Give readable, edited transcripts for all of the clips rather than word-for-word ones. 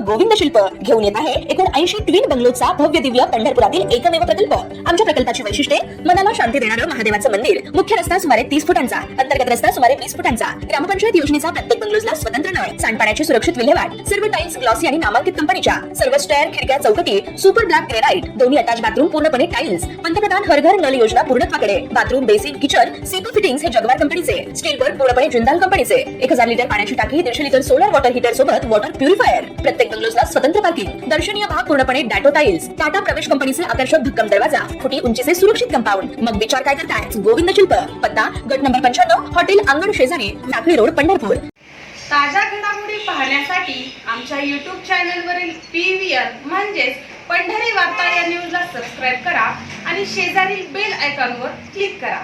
गोविंद शिल्प घेऊन येत आहे एकूण 80 ट्विन बंगलोचा भव्य दिव्य पंढरपुरातील एकमेव प्रकल्प। आमच्या प्रकल्पाची वैशिष्ट्ये मनाला शांती देणारं महादेवाचं मंदिर, मुख्य रस्ता सुमारे 30 फुटांचा, अंतर्गत रस्ता सुमारे 20 फुटांचा, ग्रामपंचायत योजनेचा प्रत्येक बंगलोजला स्वतंत्र नळ, सांडपाण्याची सुरक्षित विल्हेवाट, सर्व टाइल्स ग्लॉसी आणि नामांकित कंपनीच्या, सर्व स्टेअर, खिडक्या, चौकटी सुपर ब्लॅक ग्रेनाइट, दोन्ही अटॅच बाथरूम पूर्णपणे टाइल्स, पंतप्रधान हर घर नल योजना पूर्णत्वाकडे, bathroom, basin, kitchen, CP fittings हे जगवार कंपनीचे, स्टील वर्क पूर्णपणे जिंदाल कंपनीचे, 1000 लिटर पाण्याची टाकी, 150 लिटर सोलर वॉटर हीटर सोबत वॉटर प्युरिफायर, प्रत्येक बंगलोजला स्वतंत्र पार्किंग, दर्शनीय भाग पूर्णपणे डॅटो टाइल्स, टाटा प्रवेश कंपनीचे आकर्षक भक्कम दरवाजा, फुटी उंचीचे सुरक्षित कंपाऊंड। मग विचार काय करताय? गोविंद शिल्प, पत्ता गट नंबर 95, हॉटेल अंगण शेजारी, टाकळी रोड, पंढरपूर। ताज्या घडामोडी पाहण्यासाठी आमच्या YouTube चॅनलवरील PVR म्हणजेच पंढरी वार्ता या न्यूजला सबस्क्राइब करा आणि शेजारील बेल आयकॉनवर क्लिक करा।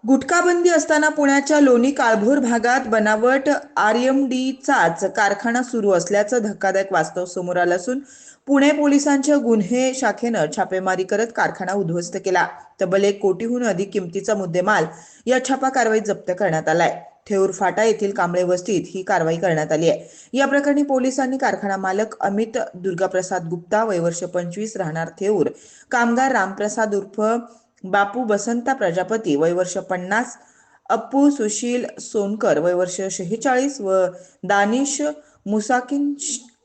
गुटखाबंदी असताना पुण्याच्या लोणी काळभोर भागात बनावट RMDचाच कारखाना सुरू असल्याचं धक्कादायक वास्तव समोर आलं असून पुणे पोलिसांच्या गुन्हे शाखेनं छापेमारी करत कारखाना उद्ध्वस्त केला। तब्बल 1 कोटीहून अधिक किमतीचा मुद्देमाल या छापा कारवाईत जप्त करण्यात आलाय। थेऊर फाटा येथील कांबळे वस्तीत ही कारवाई करण्यात आली आहे। या प्रकरणी पोलिसांनी कारखाना मालक अमित दुर्गाप्रसाद गुप्ता वय वर्ष 25 राहणार थेऊर, कामगार रामप्रसाद उर्फ बापू बसंता प्रजापती वय वर्ष 50, अप्पू सुशील सोनकर वय वर्ष 46 व दानिश मुसाकिन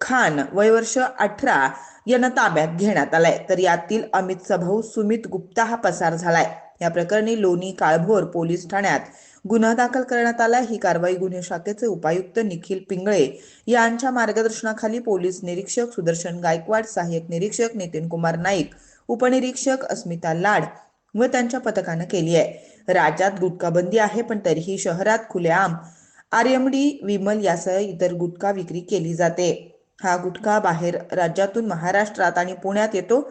खान वय वर्ष 18 यांना ताब्यात घेण्यात आलाय। तर यातील अमितचा भाऊ सुमित गुप्ता हा पसार झालाय। या प्रकरणी लोणी काळभोर पोलीस ठाण्यात गुन्हा दाखल करण्यात आला। ही कारवाई गुन्हे शाखेचे उपायुक्त निखिल पिंगळे यांच्या मार्गदर्शनाखाली पोलीस निरीक्षक सुदर्शन गायकवाड, सहाय्यक निरीक्षक नितीन कुमार नाईक, उपनिरीक्षक अस्मिता लाड व त्यांच्या पथकानं केली आहे। राज्यात गुटखाबंदी आहे, पण तरीही शहरात खुलेआम RMD, विमल यासह इतर गुटखा विक्री केली जाते। हा गुटखा बाहेर राज्यातून महाराष्ट्रात आणि पुण्यात येतो,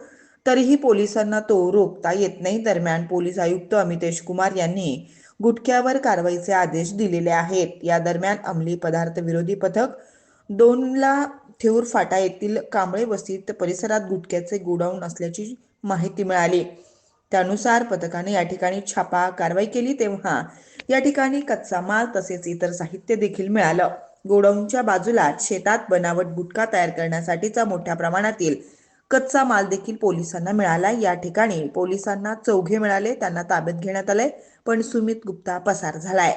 तरीही पोलिसांना तो रोखता येत नाही। दरम्यान पोलीस आयुक्त अमितेश कुमार यांनी गुटख्यावर कारवाईचे आदेश दिलेले आहेत। या दरम्यान अंमली पदार्थ विरोधी पथक 2ला थेऊर फाटा येथील कांबळे वस्तीत परिसरात गुटख्याचे गोडाऊन असल्याची माहिती मिळाली। त्यानुसार पथकाने या ठिकाणी छापा कारवाई केली, तेव्हा या ठिकाणी कच्चा माल तसेच इतर साहित्य देखील मिळालं। गोडाऊनच्या बाजूला शेतात बनावट गुटखा तयार करण्यासाठीचा मोठ्या प्रमाणातील कच्चा माल देखील पोलिसांना मिळाला। या ठिकाणी पोलिसांना 4 मिळाले, त्यांना ताब्यात घेण्यात आले, पण सुमित गुप्ता पसार झालाय।